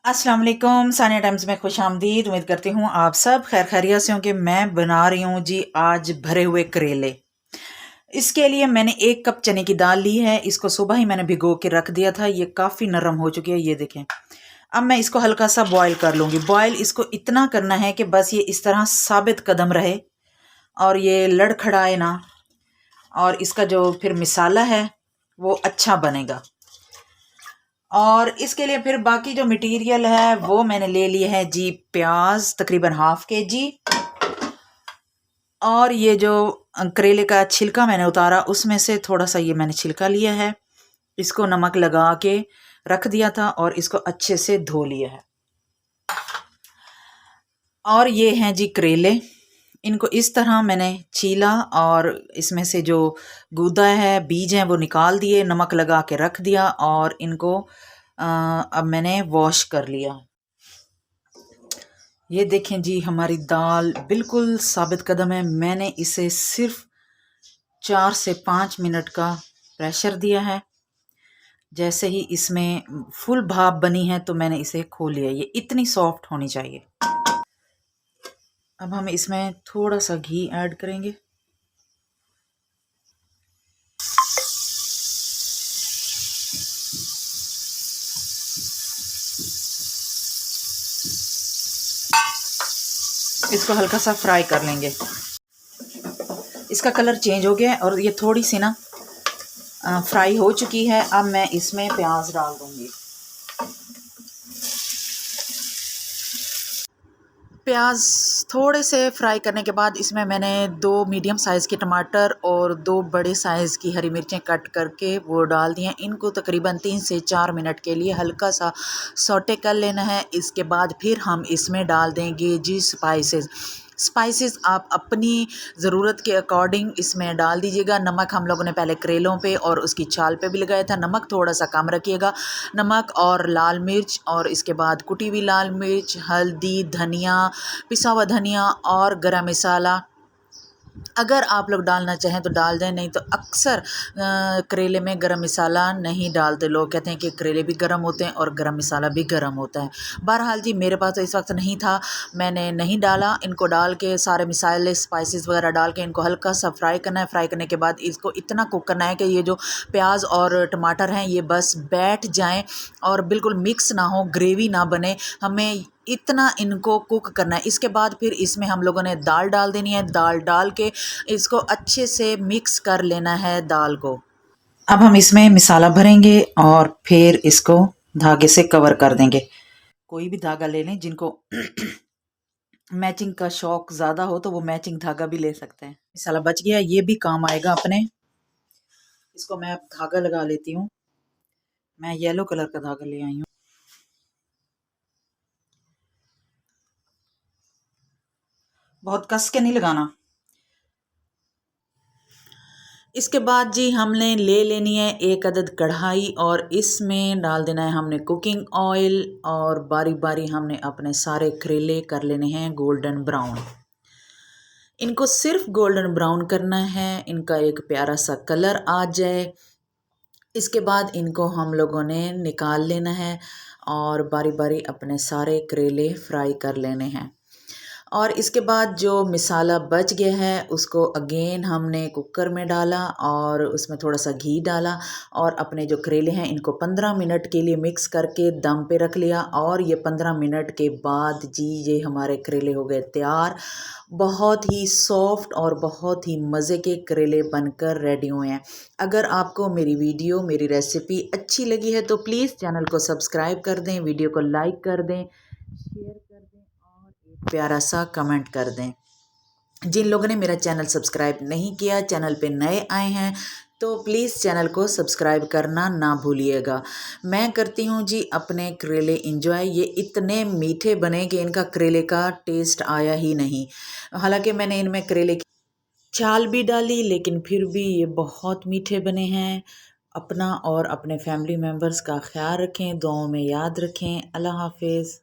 अस्सलाम वालेकुम। सानिया टाइम्स में खुश आमदीद। उम्मीद करती हूँ आप सब खैर खैरियत से होंगे। मैं बना रही हूँ जी आज भरे हुए करेले। इसके लिए मैंने 1 कप चने की दाल ली है। इसको सुबह ही मैंने भिगो के रख दिया था। ये काफ़ी नरम हो चुकी है, ये देखें। अब मैं इसको हल्का सा बॉईल कर लूँगी। बॉईल इसको इतना करना है कि बस ये इस तरह साबित कदम रहे और ये लड़खड़ाए ना, और इसका जो फिर मिसाला है वो अच्छा बनेगा। और इसके लिए फिर बाकी जो मटेरियल है वो मैंने ले लिए है जी। प्याज तकरीबन ½ kg, और ये जो करेले का छिलका मैंने उतारा उसमें से थोड़ा सा ये मैंने छिलका लिया है। इसको नमक लगा के रख दिया था और इसको अच्छे से धो लिया है। और ये हैं जी करेले। इनको इस तरह मैंने छीला और इसमें से जो गूदा है, बीज हैं, वो निकाल दिए, नमक लगा के रख दिया और इनको अब मैंने वॉश कर लिया। ये देखें जी, हमारी दाल बिल्कुल साबित कदम है। मैंने इसे सिर्फ 4 से 5 मिनट का प्रेशर दिया है। जैसे ही इसमें फुल भाप बनी है तो मैंने इसे खोल लिया। ये इतनी सॉफ्ट होनी चाहिए। अब हम इसमें थोड़ा सा घी ऐड करेंगे। इसको हल्का सा फ्राई कर लेंगे। इसका कलर चेंज हो गया है और ये थोड़ी सी ना फ्राई हो चुकी है। अब मैं इसमें प्याज डाल दूंगी। प्याज थोड़े से फ्राई करने के बाद इसमें मैंने 2 मीडियम साइज़ के टमाटर और 2 बड़े साइज़ की हरी मिर्चें कट करके वो डाल दी हैं। इनको तकरीबन 3 से 4 मिनट के लिए हल्का सा सौटे कर लेना है। इसके बाद फिर हम इसमें डाल देंगे जी स्पाइसेस आप अपनी ज़रूरत के अकॉर्डिंग इसमें डाल दीजिएगा। नमक हम लोगों ने पहले करेलों पे और उसकी छाल पे भी लगाया था। नमक थोड़ा सा कम रखिएगा। नमक और लाल मिर्च, और इसके बाद कुटी हुई लाल मिर्च, हल्दी, धनिया, पिसा हुआ धनिया और गरम मसाला। अगर आप लोग डालना चाहें तो डाल दें, नहीं तो अक्सर करेले में गरम मसाला नहीं डालते। लोग कहते हैं कि करेले भी गरम होते हैं और गरम मसाला भी गरम होता है। बहरहाल जी, मेरे पास तो इस वक्त नहीं था, मैंने नहीं डाला। इनको डाल के सारे मसाले स्पाइसेस वगैरह डाल के इनको हल्का सा फ्राई करना है। फ्राई करने के बाद इसको इतना कुक करना है कि ये जो प्याज और टमाटर हैं ये बस बैठ जाएँ और बिल्कुल मिक्स ना हो, ग्रेवी ना बने। हमें इतना इनको कुक करना है। इसके बाद फिर इसमें हम लोगों ने दाल डाल देनी है। दाल डाल के इसको अच्छे से मिक्स कर लेना है दाल को। अब हम इसमें मसाला भरेंगे और फिर इसको धागे से कवर कर देंगे। कोई भी धागा ले लें, जिनको मैचिंग का शौक ज़्यादा हो तो वो मैचिंग धागा भी ले सकते हैं। मसाला बच गया, ये भी काम आएगा अपने। इसको मैं अब धागा लगा लेती हूँ। मैं येलो कलर का धागा ले आई हूँ। बहुत कस के नहीं लगाना। इसके बाद जी हमने ले लेनी है 1 अदद कढ़ाई और इसमें डाल देना है हमने कुकिंग ऑयल, और बारी बारी हमने अपने सारे करेले कर लेने हैं गोल्डन ब्राउन। इनको सिर्फ गोल्डन ब्राउन करना है, इनका एक प्यारा सा कलर आ जाए। इसके बाद इनको हम लोगों ने निकाल लेना है और बारी बारी अपने सारे करेले फ्राई कर लेने हैं। और इसके बाद जो मसाला बच गया है उसको अगेन हमने कुकर में डाला और उसमें थोड़ा सा घी डाला और अपने जो करेले हैं इनको 15 मिनट के लिए मिक्स करके दम पे रख लिया। और ये 15 मिनट के बाद जी ये हमारे करेले हो गए तैयार। बहुत ही सॉफ्ट और बहुत ही मज़े के करेले बनकर रेडी हुए हैं। अगर आपको मेरी वीडियो, मेरी रेसिपी अच्छी लगी है तो प्लीज़ चैनल को सब्सक्राइब कर दें, वीडियो को लाइक कर दें, शेयर कर दें और एक प्यारा सा कमेंट कर दें। जिन लोगों ने मेरा चैनल सब्सक्राइब नहीं किया, चैनल पे नए आए हैं, तो प्लीज़ चैनल को सब्सक्राइब करना ना भूलिएगा। मैं करती हूँ जी अपने करेले इंजॉय। ये इतने मीठे बने कि इनका करेले का टेस्ट आया ही नहीं। हालांकि मैंने इनमें करेले की छाल भी डाली, लेकिन फिर भी ये बहुत मीठे बने हैं। अपना और अपने फैमिली मेम्बर्स का ख्याल रखें, दुआओं में याद रखें। अल्लाह हाफिज़।